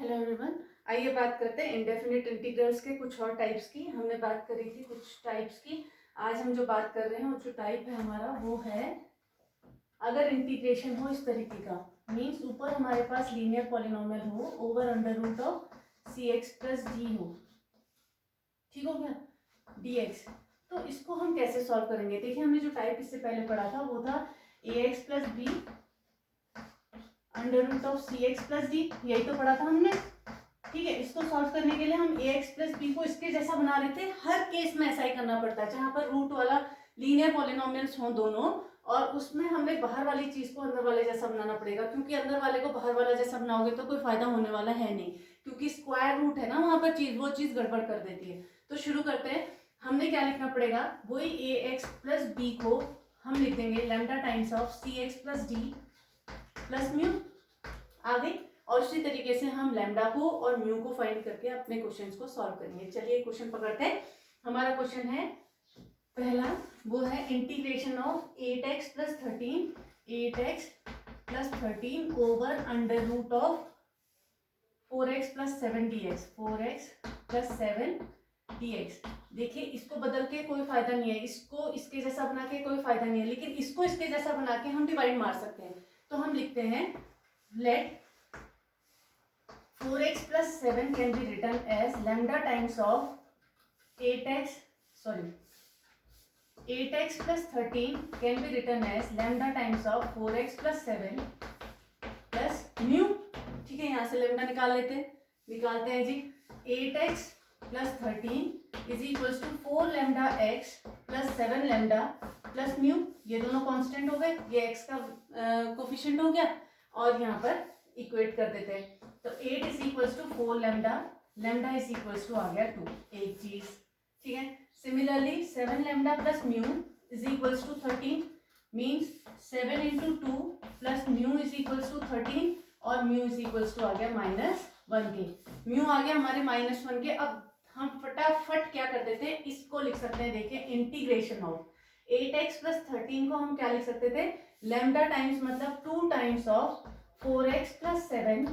Hello everyone. आइए बात करते हैं इंडेफिनिट इंटीग्रल्स के कुछ और टाइप्स की। हमने बात करी थी कुछ टाइप्स की। आज हम जो बात कर रहे हैं वो जो टाइप है हमारा वो है अगर इंटीग्रेशन हो इस तरीके का, मीन्स ऊपर हमारे पास लीनियर पॉलिनोमियल हो over under root of c x plus d हो, ठीक हो गया, डी एक्स। तो इसको हम कैसे सॉल्व करेंगे? देखिए हमने जो टाइप इससे पहले पढ़ा था वो था a x plus b under root of c x plus d, यही तो पढ़ा था हमने। ठीक है, इसको सॉल्व करने के लिए हम ए एक्स प्लस बी को इसके जैसा बना रहे थे। हर केस में ऐसा ही करना पड़ता है जहां पर रूट वाला लीनियर पॉलिनोमियल्स हों दोनों, और उसमें हमें बाहर वाली चीज को अंदर वाले जैसा बनाना पड़ेगा, क्योंकि अंदर वाले को बाहर वाला जैसा बनाओगे तो कोई फायदा होने वाला है नहीं, क्योंकि स्क्वायर रूट है ना वहां पर चीज, वो चीज गड़बड़ कर देती है। तो शुरू करते हैं। हमने क्या लिखना पड़ेगा, वही ए एक्स प्लस बी को हम लिख देंगे lambda times of c x plus d plus mu. आगे और उसी तरीके से हम लैम्डा को और म्यू को फाइंड करके अपने क्वेश्चंस को सॉल्व करेंगे। चलिए क्वेश्चन पकड़ते हैं। हमारा क्वेश्चन है पहला, वो है integration of 8x plus 13 8x plus 13 over under root of 4x plus 7 dx 4x plus 7 dx। देखिए इसको बदल के कोई फायदा नहीं है, इसको इसके जैसा बना के कोई फायदा नहीं है, लेकिन इसको इसके जैसा बना के हम डिवाइड मार सकते हैं। तो हम लिखते हैं late 4x plus 7 can be written as lambda times of 8x plus 13 can be written as lambda times of 4x plus 7 plus mu। ठीक है, यहाँ से lambda निकालते हैं जी। 8x plus 13 is equals to 4 lambda x plus 7 lambda plus mu। ये दोनों constant हो गए, ये x का कोफिशिएंट हो गया, और यहाँ पर इक्वेट कर देते हैं। तो 8 is equals to 4 lambda, lambda is equals to आ गया 2, एक चीज। ठीक है, similarly 7 lambda plus mu is equals to 13, means 7 into 2 plus mu is equals to 13, और म्यू इज इक्वल्स टू आ गया -1 के। म्यू आ गया हमारे -1 के। अब हम फटाफट क्या कर देते हैं, इसको लिख सकते हैं। देखिए इंटीग्रेशन ऑफ 8x प्लस 13 को हम क्या लिख सकते थे, लैम्डा टाइम्स मतलब 2 times of 4x plus 7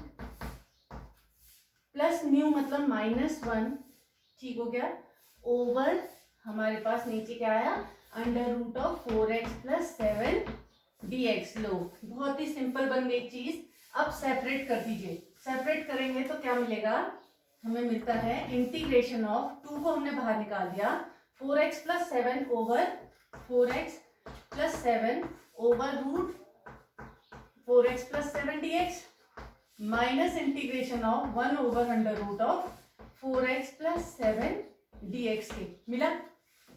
plus mu मतलब -1, ठीक हो गया, ओवर हमारे पास नीचे क्या आया, under root of 4x plus 7 dx। लो बहुत ही सिंपल बन गई चीज। अब सेपरेट कर दीजिए, सेपरेट करेंगे तो क्या मिलेगा, हमें मिलता है इंटीग्रेशन ऑफ 2 को हमने बाहर निकाल दिया, 4x plus 7 over 4x plus 7 over root 4x plus 7 dx minus integration of 1 over under root of 4x plus 7 dx के मिला।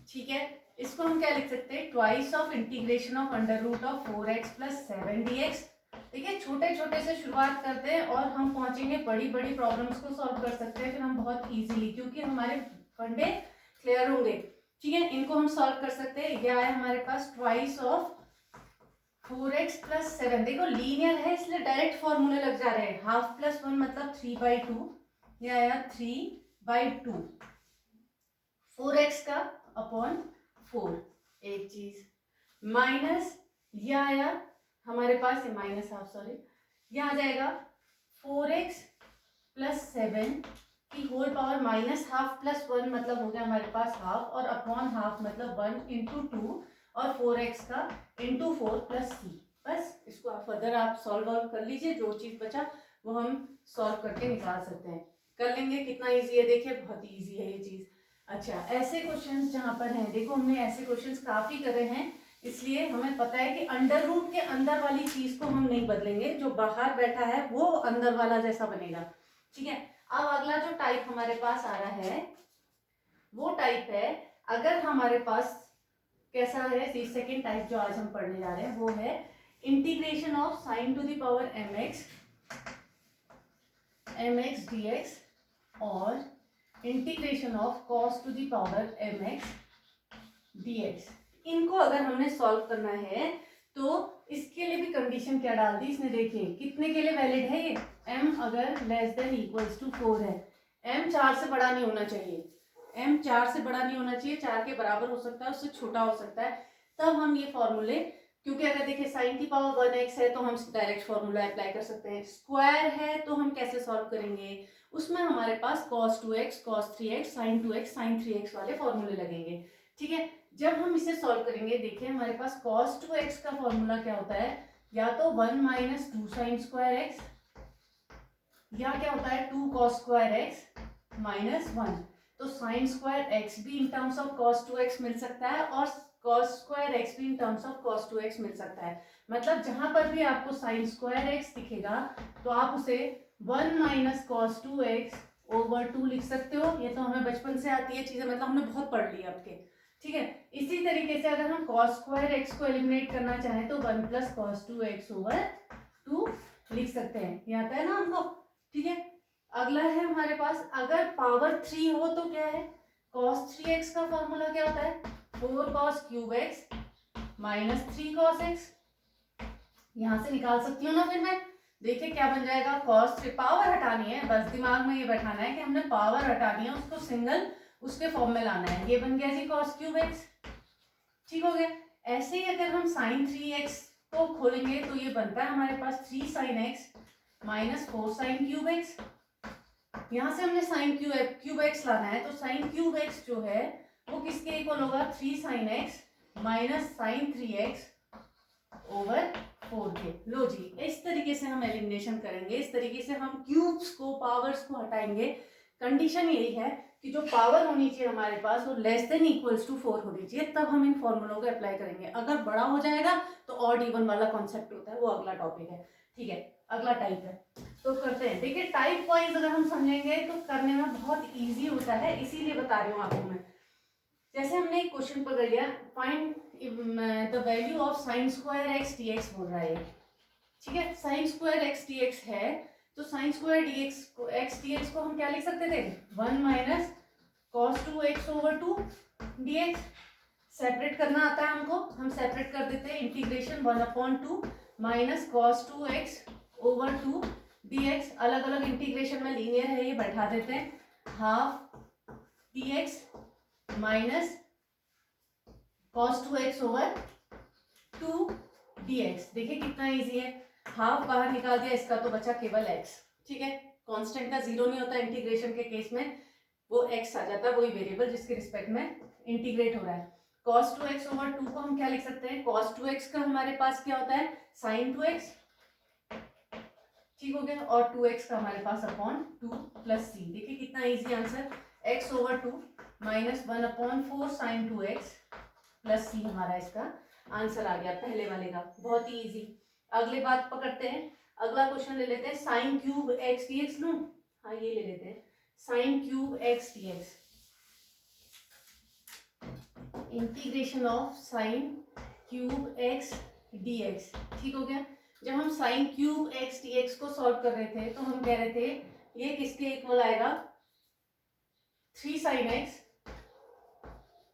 ठीक है, इसको हम क्या लिख सकते हैं, twice of integration of under root of 4x plus 7 dx। देखिए छोटे छोटे से शुरुआत करते हैं और हम पहुंचेंगे बड़ी बड़ी प्रॉब्लम्स को सॉल्व कर सकते हैं फिर हम बहुत इजीली, क्योंकि हमारे फंडे क्लियर होंगे। ठीक है, इनको हम सॉल्व कर सकते हैं। ये आया हमारे पास ट्वाइस ऑफ 4x प्लस 7, देखो लीनियर है इसलिए डायरेक्ट फॉर्मूले लग जा रहे हैं। हाफ प्लस 1 मतलब 3/2, ये आया 3/2, 4x का अपॉन 4, एक चीज, माइनस ये आया हमारे पास, ये माइनस हाफ, सॉरी, ये आ जाएगा 4x प्लस 7 की whole power minus half plus 1 मतलब हो गया हमारे पास हाफ, और अपॉन हाफ मतलब 1 इंटू 2 और 4x का इंटू 4 प्लस c। बस इसको आप फर्दर आप सॉल्व कर लीजिए, जो चीज बचा वो हम सॉल्व करके निकाल सकते हैं। कर लेंगे, कितना इजी है, देखिए बहुत इजी है ये चीज। अच्छा, ऐसे क्वेश्चंस जहां पर हैं, देखो हमने ऐसे क्वेश्चंस काफी करे हैं, इसलिए हमें पता है कि अंडर रूट के अंदर वाली चीज को हम नहीं बदलेंगे, जो बाहर बैठा है वो अंदर वाला जैसा बनेगा। ठीक है, अब अगला जो टाइप हमारे पास आ रहा है वो टाइप है, अगर हमारे पास कैसा है, सेकेंड टाइप जो आज हम पढ़ने जा रहे हैं वो है integration of sign to the power mx dx और integration of cos two the power mx dx। इनको अगर हमने सॉल्व करना है तो इसके लिए भी कंडीशन क्या डाल दी इसने, देखिए कितने के लिए वैलिड है ये, m अगर लेस देन इक्वल्स टू 4 है, m 4 से बड़ा नहीं होना चाहिए, m 4 से बड़ा नहीं होना चाहिए, 4 के बराबर हो सकता है, उससे छोटा हो सकता है, तब हम ये फॉर्मूले क्योंकि अगर देखिए साइन की पावर 1x है तो हम डायरेक्ट फॉर्मूला अप्लाई कर सकते हैं, स्क्वायर है तो हम कैसे सॉल्व करेंगे, उसमें हमारे पास cos 2x cos 3x sin 2x sin 3x वाले फॉर्मूले लगेंगे। ठीक है, जब हम इसे सॉल्व करेंगे देखिए हमारे पास cos 2x का फॉर्मूला क्या होता है, या तो 1 माइनस 2 साइन स्क्वायर एक्स, या क्या होता है 2 cos स्क्वायर एक्स माइनस 1। तो साइन स्क्वायर एक्स भी in terms of cos 2x मिल सकता है और cos स्क्वायर एक्स भी in terms of cos 2x मिल सकता है। मतलब जहां पर भी आपको साइन स्क्वायर एक्स दिखेगा तो आप उसे 1 माइनस cos 2x ओवर 2 लिख सकते हो। ये तो हमें बचपन से आती है चीजें, मतलब हमने बहुत पढ़ ली आपके। ठीक है, इसी तरीके से अगर हम cos स्क्वायर एक्स को एलिमिनेट करना चाहें तो 1 प्लस cos 2x ओवर 2 लिख सकते हैं। ये आता है ना हमको। ठीक है, अगला है हमारे पास अगर पावर 3 हो तो क्या है, cos 3x का फॉर्मूला क्या होता है, 4 cos cube x minus 3 cos x। यहां से निकाल सकती हूँ ना फिर मैं। देखिए क्या बन जाएगा, cos 3, पावर हटानी है, बस दिमाग में ये बैठाना है कि हमने पावर हटानी है, उसको सिंगल उसके फॉर्म में लाना है। ये बन गया जी cos क्यूब एक्स। ठीक हो गया। ऐसे ही अगर हम sin 3x को खोलेंगे तो ये बनता है हमारे पास 3 sin x minus 4 sin cube x. यहां से हमने साइन क्यूब एक्स लाना है, तो साइन क्यूब एक्स जो है वो किसके इक्वल होगा, 3 sin x minus sine 3x over 4 के। लो जी, इस तरीके से हम एलिमिनेशन करेंगे, इस तरीके से हम क्यूब्स को पावर्स को हटाएंगे। कंडीशन यही है कि जो पावर होनी चाहिए हमारे पास वो लेस देन इक्वल्स टू 4 होनी चाहिए, तब हम इन फॉर्मूलों को अप्लाई करेंगे। अगर बड़ा हो जाएगा तो ऑड इवन वाला कॉन्सेप्ट होता है, वो अगला टॉपिक है। ठीक है, अगला टाइप है, तो करते हैं। देखिए टाइप वाइज अगर हम समझेंगे तो करने में बहुत ईजी होता है, इसीलिए बता रही हूँ आपको मैं। जैसे हमने एक क्वेश्चन पकड़ लिया, find the value of sine square x D x बोल रहा है। ठीक है, sine square x D x है, तो sine square D x D x को हम क्या लिख सकते थे, 1 minus cos 2x over 2 dx। Separate करना आता है हमको, हम सेपरेट कर देते हैं, integration 1/2 minus cos 2x over 2 dx। अलग अलग इंटीग्रेशन में लीनियर है, ये बैठा देते हैं, half dx minus cos 2x over 2 dx। देखिए कितना इजी है, हाफ बाहर निकाल दिया, इसका तो बचा केवल x। ठीक है, कांस्टेंट का जीरो नहीं होता इंटीग्रेशन के केस में, वो x आ जाता है, वही वेरिएबल जिसके रिस्पेक्ट में इंटीग्रेट हो रहा है। cos 2x ओवर 2 को हम क्या लिख सकते हैं, cos 2x का हमारे पास क्या होता है, sin 2x। ठीक हो गया, और 2x का हमारे पास अपॉन 2 प्लस c। देखिए कितना easy answer, x over 2 minus 1/4 sin 2x plus c हमारा इसका आंसर आ गया पहले वाले का, बहुत ही इजी। अगले बात पकड़ते हैं, अगला क्वेश्चन ले लेते हैं, sign cube x D x लूं, हाँ ये ले लेते हैं, sign cube x D x, integration of sine cube x D x. ठीक हो गया। जब हम sign cube x D x को सॉल्व कर रहे थे तो हम कह रहे थे ये किसके इक्वल आएगा, 3 sin x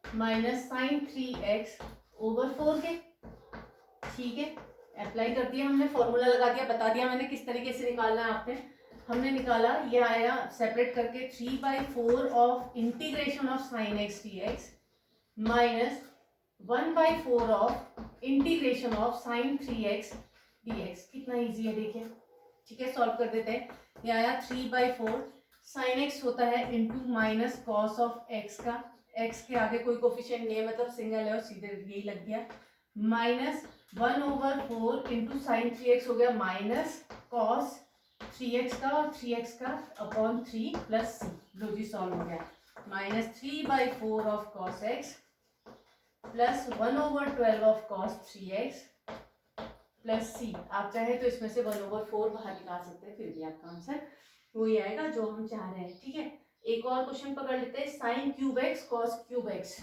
minus sine 3x over 4 के। ठीक है, अप्लाई कर दिया हमने, फॉर्मूला लगा दिया, बता दिया मैंने किस तरीके से निकालना है आपने। हमने निकाला, ये आया सेपरेट करके 3/4 of integration of sine x D x minus 1/4 of integration of sign 3x dx। कितना इजी है देखिए। ठीक है, सॉल्व कर देते हैं। ये आया 3/4, साइन x होता है into minus cos of x का, x के आगे कोई कोफिशिएंट नहीं है, मतलब सिंगल है और सीधे यही लग गया, माइनस 1/4 इंटू साइन 3x हो गया माइनस कॉस 3x का, और 3x का अपॉन 3 प्लस c। लो जी सॉल्व हो गया, minus 3/4 of cos x plus 1/12 of cos 3x plus c। आप चाहे तो इसमें से 1/4 बाहर निकाल सकते हैं, फिर भी आपका आंसर वही आएगा जो हम चाह रहे हैं। ठीक है, एक और क्वेश्चन पकड़ लेते हैं, sign cube x cos cube x.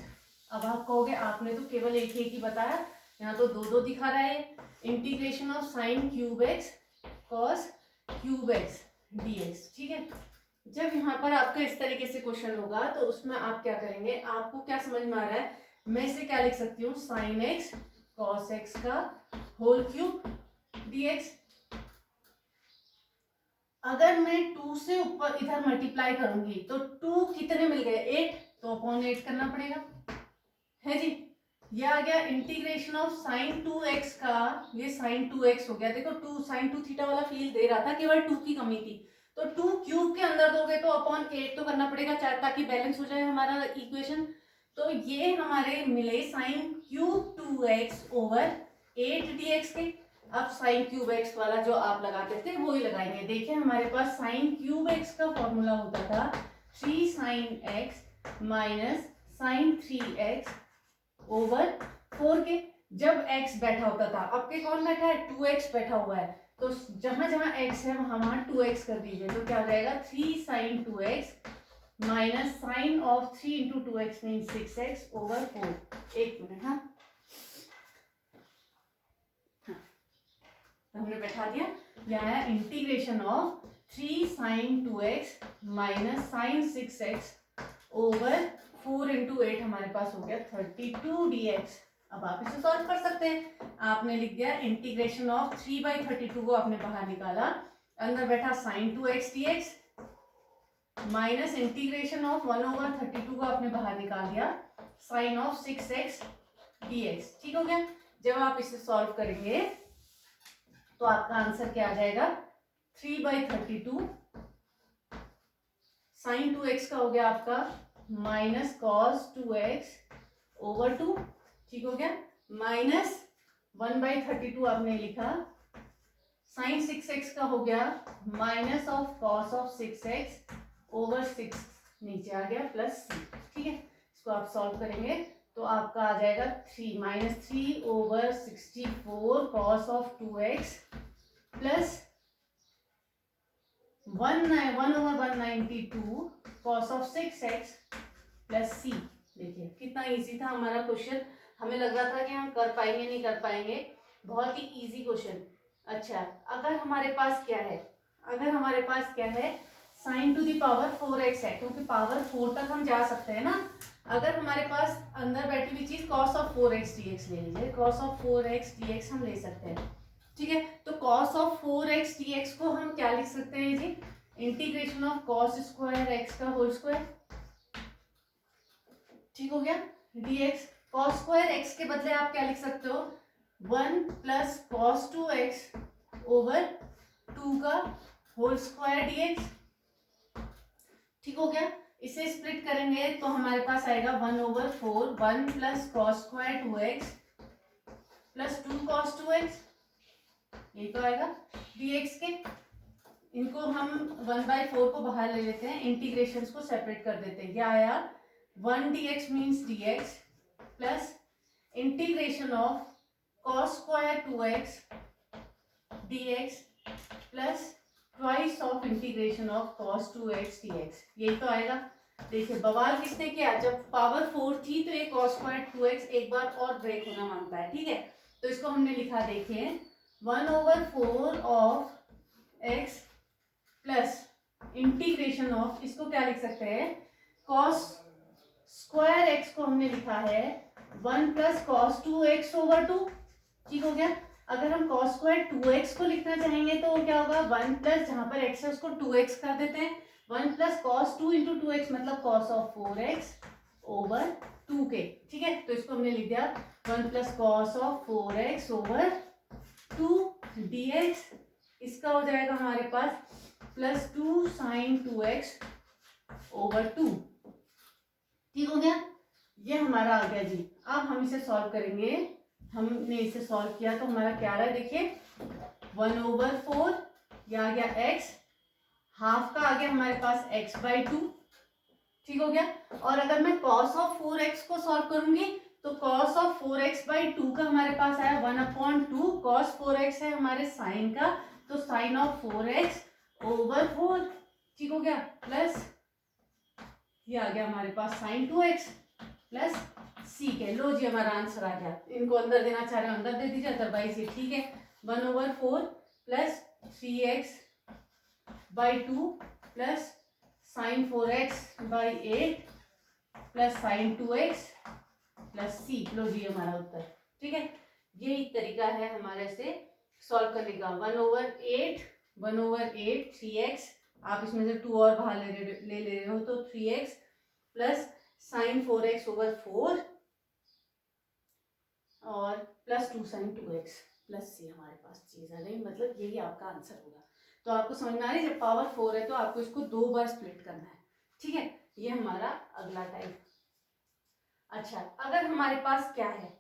अब आप कहोगे आपने तो केवल एक ही बताया, यहाँ तो दो दो दिखा रहा है। Integration of sine cube x cos cube x dx. ठीक है, जब यहाँ पर आपका इस तरीके से क्वेश्चन होगा तो उसमें आप क्या करेंगे, आपको क्या समझ में आ रहा है, मैं इसे क्या लिख सकती हूँ, साइन एक्स कॉस एक्स का होल क्यूब डीएक्स। अगर मैं 2 से ऊपर इधर मल्टीप्लाई करूंगी तो 2 कितने मिल गए, 8, तो अपॉन 8 करना पड़ेगा, है जी। ये आ गया इंटीग्रेशन ऑफ साइन 2x का, ये साइन 2x हो गया। देखो टू साइन 2 थीटा वाला फील दे रहा था, केवल 2 की कमी थी, तो 2 क्यूब के अंदर दोगे तो अपॉन 8 तो करना पड़ेगा ताकि बैलेंस हो जाए हमारा इक्वेशन। तो ये हमारे मिले sine cube 2x over 8 dx के। अब साइन क्यूब x वाला जो आप लगाते थे वो ही लगाएंगे। देखिए हमारे पास साइन क्यूब x का फॉर्मूला होता था 3 sine x minus sine 3x over 4 के। जब x बैठा होता था, अब के कौन बैठा है, 2x बैठा हुआ है, तो जहां जहां x है वहां 2x कर दीजिए, तो क्या हो जाएगा 3 sine 2x minus sine of 3 into 2x mean 6x over 4। एक मिनट, हाँ तो हमने बैठा दिया। यहाँ है integration of 3 sine 2x minus sine 6x over 4 into 8 हमारे पास हो गया 32 dx। अब आप इसे सॉल्व कर सकते हैं। आपने लिख दिया इंटीग्रेशन ऑफ 3/32 को आपने बाहर निकाला, अंदर बैठा sine 2x dx minus integration of 1/32 को आपने बाहर निकाल दिया साइन ऑफ 6x dx। ठीक हो गया। जब आप इसे सॉल्व करेंगे तो आपका आंसर क्या आ जाएगा, 3/32 साइन 2x का हो गया आपका माइनस कॉस 2x ओवर 2। ठीक हो गया। माइनस 1/32 आपने लिखा, साइन 6x का हो गया minus of cos of 6x over 6 नीचे आ गया प्लस c। ठीक है, इसको आप सॉल्व करेंगे तो आपका आ जाएगा 3 minus 3 over 64 cos of 2x plus 1/192 cos of 6x plus c। देखिए कितना इजी था हमारा क्वेश्चन। हमें लग रहा था कि हम कर पाएंगे नहीं कर पाएंगे, बहुत ही इजी क्वेश्चन। अच्छा, अगर हमारे पास क्या है, अगर हमारे पास क्या है, sign to the power 4x है, क्योंकि पावर 4 तक हम जा सकते हैं ना। अगर हमारे पास अंदर बैठी हुई चीज cos ऑफ 4x dx ले लीजिए, cos ऑफ 4x dx हम ले सकते हैं। ठीक है, तो cos ऑफ 4x dx को हम क्या लिख सकते हैं जी, integration of cos square x का होल स्क्वायर। ठीक हो गया, dx cos स्क्वायर x के बदले आप क्या लिख सकते हो, 1 प्लस cos 2x ओवर 2 का होल स्क्वायर dx। ठीक हो गया। इसे स्प्लिट करेंगे तो हमारे पास आएगा 1/4 1 plus cos square 2x plus 2 cos 2x, ये तो आएगा dx के। इनको हम 1/4 को बाहर ले लेते हैं, इंटीग्रेशन को सेपरेट कर देते हैं। क्या आया 1 dx means dx plus integration of cos square 2x dx plus twice of integration of cos 2x dx, यही तो आएगा। देखिए बवाल किसने किया, जब पावर 4 थी तो ये cos स्क्वायर 2x एक बार और ब्रेक होना मांगता है। ठीक है, तो इसको हमने लिखा, देखिए 1/4 of x plus integration of, इसको क्या लिख सकते हैं, cos स्क्वायर x को हमने लिखा है 1 प्लस cos 2x ओवर 2। ठीक हो गया। अगर हम cos स्क्वायर 2x को लिखना चाहेंगे तो क्या होगा, 1 प्लस जहां पर x है उसको 2x कर देते हैं, 1 प्लस cos 2 इंटू 2x मतलब cos ऑफ 4x ओवर 2 के। ठीक है, तो इसको हमने लिख दिया 1 plus cos of 4x over 2 dx। इसका हो जाएगा हमारे पास प्लस 2 साइन 2x ओवर 2। ठीक हो गया, ये हमारा आ गया जी। अब हम इसे सॉल्व करेंगे। हमने इसे सॉल्व किया तो हमारा क्या रहा है, देखिए 1/4 ये आ गया x, हाफ का आ गया हमारे पास x/2। ठीक हो गया। और अगर मैं cos ऑफ 4x को सॉल्व करूंगी तो cos ऑफ 4x/2 का हमारे पास आया 1/2, cos 4x है हमारे साइन का, तो साइन ऑफ 4x ओवर 4। ठीक हो गया, प्लस ये आ गया हमारे पास साइन 2x प्लस सी के। लो जी हमारा आंसर आ गया। इनको अंदर देना चाह रहे हो अंदर दे दीजिए, अदरवाइज ये ठीक है। 1/4 प्लस 3x/2 प्लस sine 4x/8 plus sine 2x plus C. लो जी हमारा उत्तर। ठीक है, यही तरीका है हमारे से सॉल्व करने का। 1/8 3x, आप इसमें से 2 और बाहर ले रहे हो तो 3x plus sign 4x over 4 और plus 2 sin 2x plus c हमारे पास चीज आ गई, मतलब यही आपका आंसर होगा। तो आपको समझ में आ रही है, जब पावर 4 है तो आपको इसको 2 बार स्प्लिट करना है, ठीक है। ये हमारा अगला टाइप। अच्छा, अगर हमारे पास क्या है,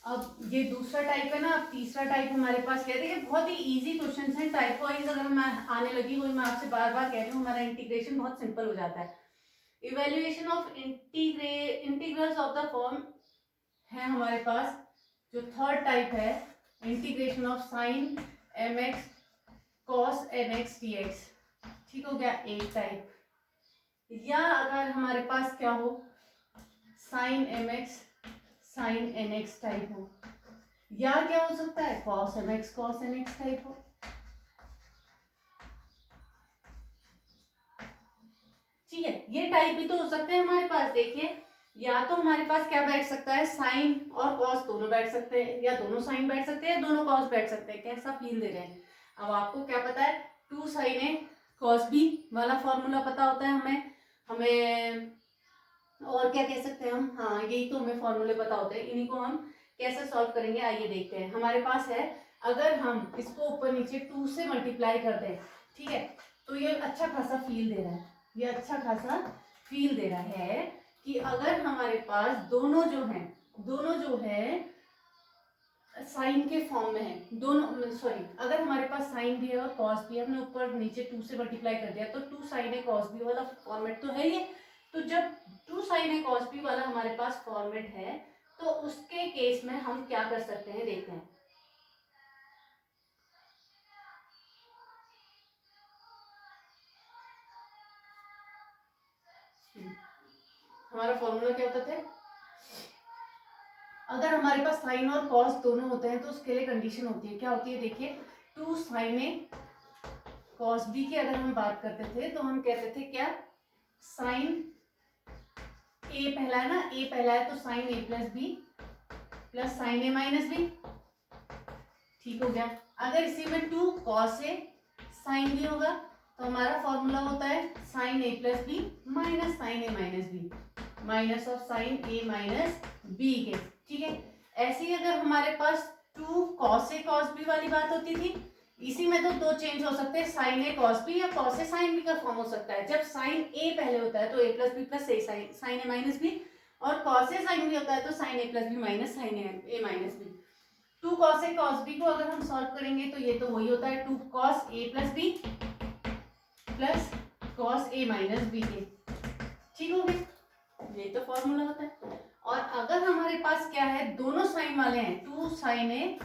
अब ये दूसरा टाइप है ना, अब तीसरा टाइप हमारे पास क्या है, बहुत ही इजी क्वेश्चन है। टाइप वाइज अगर मैं आने लगी, वही मैं आपसे बार बार कह रही हूँ, हमारा इंटीग्रेशन बहुत सिंपल हो जाता है। Evaluation of integrals of the form है हमारे पास। जो थर्ड टाइप है, integration of sign mx cos nx dx, ठीक हो गया एक टाइप। या अगर हमारे पास क्या हो, sine mx sine nx type हो, या क्या हो सकता है, cos mx cos nx type हो। ठीक है, ये टाइप भी तो हो सकते हैं हमारे पास। देखिए, या तो हमारे पास क्या बैठ सकता है, साइन और कॉस दोनों बैठ सकते हैं, या दोनों साइन बैठ सकते हैं, दोनों कॉस बैठ सकते हैं। कैसा फील दे रहे हैं। अब आपको क्या पता है, 2 sin a cos b वाला फॉर्मूला पता होता है हमें। और क्या कह सकते हैं हम, हाँ यही तो हमें फॉर्मूले पता होते हैं। इन्हीं को हम कैसे सॉल्व करेंगे, आइए देखते हैं। हमारे पास है, अगर हम इसको ऊपर नीचे 2 से मल्टीप्लाई कर दें, ठीक है, तो ये अच्छा खासा फील दे रहा है, ये अच्छा खासा फील दे रहा है कि अगर हमारे पास दोनों जो है साइन के फॉर्म में है, दोनों सॉरी, अगर हमारे पास साइन भी है और कॉस भी है, हमने ऊपर नीचे 2 से मल्टीप्लाई कर दिया, तो 2 sin a cos b वाला फॉर्मेट तो है ये। तो जब 2 sin a cos b वाला हमारे पास फॉर्मेट है, तो उसके केस में हम क्या कर सकते हैं, देखते हैं। हमारा फॉर्मूला क्या होता था, अगर हमारे पास साइन और कॉस दोनों होते हैं तो उसके लिए कंडीशन होती है, क्या होती है, देखिए 2 sin a cos b की अगर हम बात करते थे तो हम कहते थे क्या, साइन ए पहला है ना, ए पहला है तो sign a plus B plus sign a minus B, ठीक हो गया। अगर इसी में 2 cos ए साइन बी होगा तो हमारा फॉर्मूला होता है sine a plus b minus sine a minus b, minus of sine a minus b के, ठीक है। ऐसे ही अगर हमारे पास 2 cos ए cos बी वाली बात होती थी, इसी में तो 2 चेंज हो सकते हैं, साइन ए cos बी या cos ए साइन बी का फॉर्म हो सकता है। जब साइन ए पहले होता है तो ए plus B plus A sign a minus B, और cos ए साइन बी होता है तो sign a plus b minus sine a minus B. 2 cos a cos B को अगर हम सॉल्व करेंगे तो ये तो वही होता है 2 cos ए प्लस बी प्लस cos ए माइनस बी के, ठीक हो गया, ये तो फॉर्मूला होता है। और अगर हमारे पास क्या है, दोनों साइन वाले हैं, 2 sin ए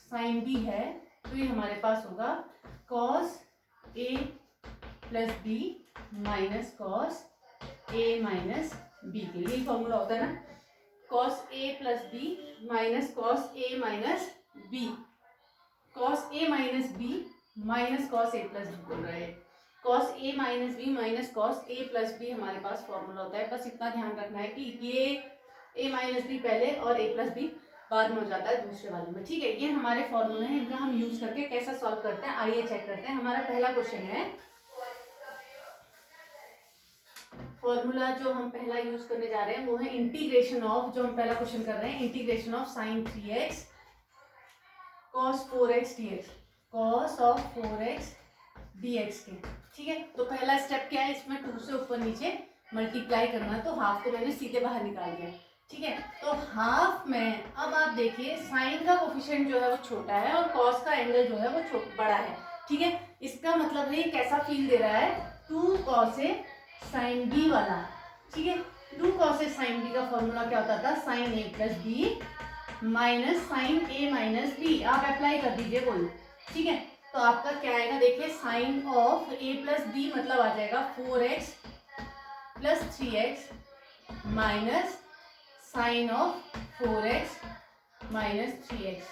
साइन बी है, तो ये हमारे पास होगा cos ए प्लस बी माइनस cos ए माइनस बी के, यही फॉर्मूला होता है ना, cos ए प्लस बी माइनस cos ए माइनस बी, cos ए माइनस बी माइनस cos ए प्लस बी बोल रहे हैं, cos ए माइनस बी माइनस cos ए प्लस बी हमारे पास फॉर्मूला होता है। बस इतना ध्यान रखना है कि ये ए माइनस बी पहले और ए प्लस बी बाद में हो जाता है दूसरे वाले में, ठीक है। ये हमारे फॉर्मूले हैं, इनका हम यूज करके कैसा सॉल्व करते हैं आइए चेक करते हैं। हमारा पहला क्वेश्चन है, फॉर्मूला जो हम पहला यूज करने जा रहे हैं वो है इंटीग्रेशन ऑफ, जो हम पहला क्वेश्चन कर रहे हैं, integration of sign 3x cos 4x dx, cos of 4x dx के, ठीक है। तो पहला स्टेप क्या है, इसमें 2 से ऊपर नीचे मल्टीप्लाई करना, तो हाफ को मैंने सीधे बाहर निकाल दिया, ठीक है। तो हाफ में अब आप देखिए साइन का कोफिशिएंट जो है वो छोटा है और कॉस का एंगल जो है वो बड़ा है, ठीक है। इसका मतलब है कैसा फील दे रहा है, 2 cos ए साइन बी वाला, ठीक है। 2 cos ए साइन बी का फॉर्मूला क्या होता था, sign a plus b minus sine a minus B, आप अप्लाई कर दीजिए कोई, ठीक है। तो आपका क्या आएगा, देखिए sine of a plus b मतलब आ जाएगा 4x plus 3x minus sine of 4x minus 3x,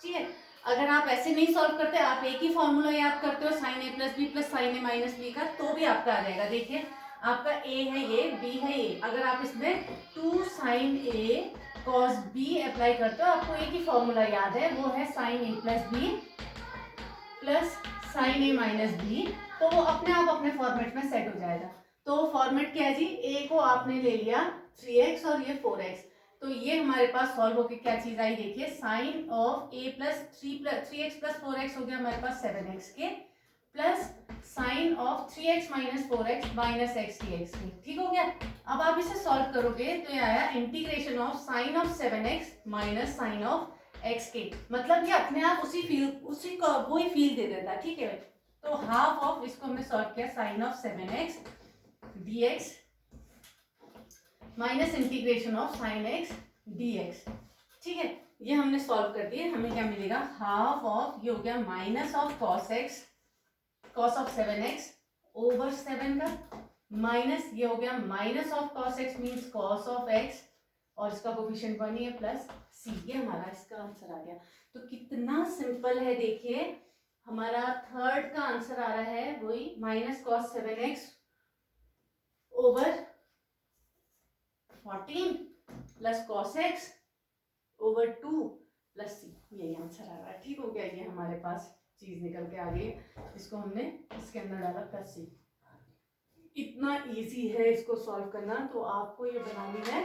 ठीक है। अगर आप ऐसे नहीं सॉल्व करते, आप एक ही फॉर्मूला याद करते हो sign a plus B plus sign a minus B का, तो भी आपका आ जाएगा। देखिए आपका ए है ये, बी है ये, अगर आप इसमें 2 sin ए cos बी अप्लाई करते हो, आपको एक ही फॉर्मूला याद है, वो है sine a plus B plus sign a minus B, तो वो अपने आप अपने फॉर्मेट में सेट हो जाएगा। तो फॉर्मेट क्या है जी, ए को आपने ले लिया 3x और ये 4x, तो ये हमारे पास सॉल्व होके क्या चीज आई, देखिए sine of a plus 3x हो गया हमारे पास 7x के, plus sign of 3x minus 4x minus x dx के। ठीक हो गया। अब आप इसे सॉल्व करोगे तो ये आया integration of sine of 7x minus sine of x के, मतलब ये अपने आप उसी को वही फील दे देता है। ठीक है, तो हाफ ऑफ इसको हमने सॉल्व किया sine of 7x dx minus integration of sine x dx। ठीक है, ये हमने सॉल्व कर दिए। हमें क्या मिलेगा, हाफ ऑफ ये हो गया minus of cos of 7x over 7 का, माइनस ये हो गया minus of cos x means cos of x, और इसका कोफिशिएंट 1 है प्लस c। ये हमारा इसका आंसर आ गया। तो कितना सिंपल है, देखिए हमारा थर्ड का आंसर आ रहा है वही minus cos 7x over 14 plus cos x over 2 plus c, यही आंसर आ रहा है। ठीक हो गया, ये हमारे पास चीज निकल के आ गई। इसको हमने इसके अंदर डाला प्लस c। इतना इजी है इसको सॉल्व करना, तो आपको ये बनानी है,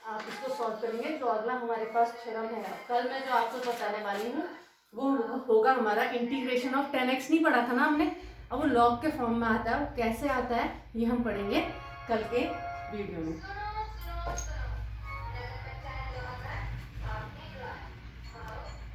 आप इसको सॉल्व करेंगे। जो अगला हमारे पास थ्योरम है कल मैं जो आपको बताने वाली हूँ वो होगा हमारा इंटीग्रेशन ऑफ 10x। नहीं पढ़ा था ना हमने, अब वो लॉग के फॉर्म में आता है, वो कैसे आता है ये हम पढ़ेंगे कल के वीडियो में।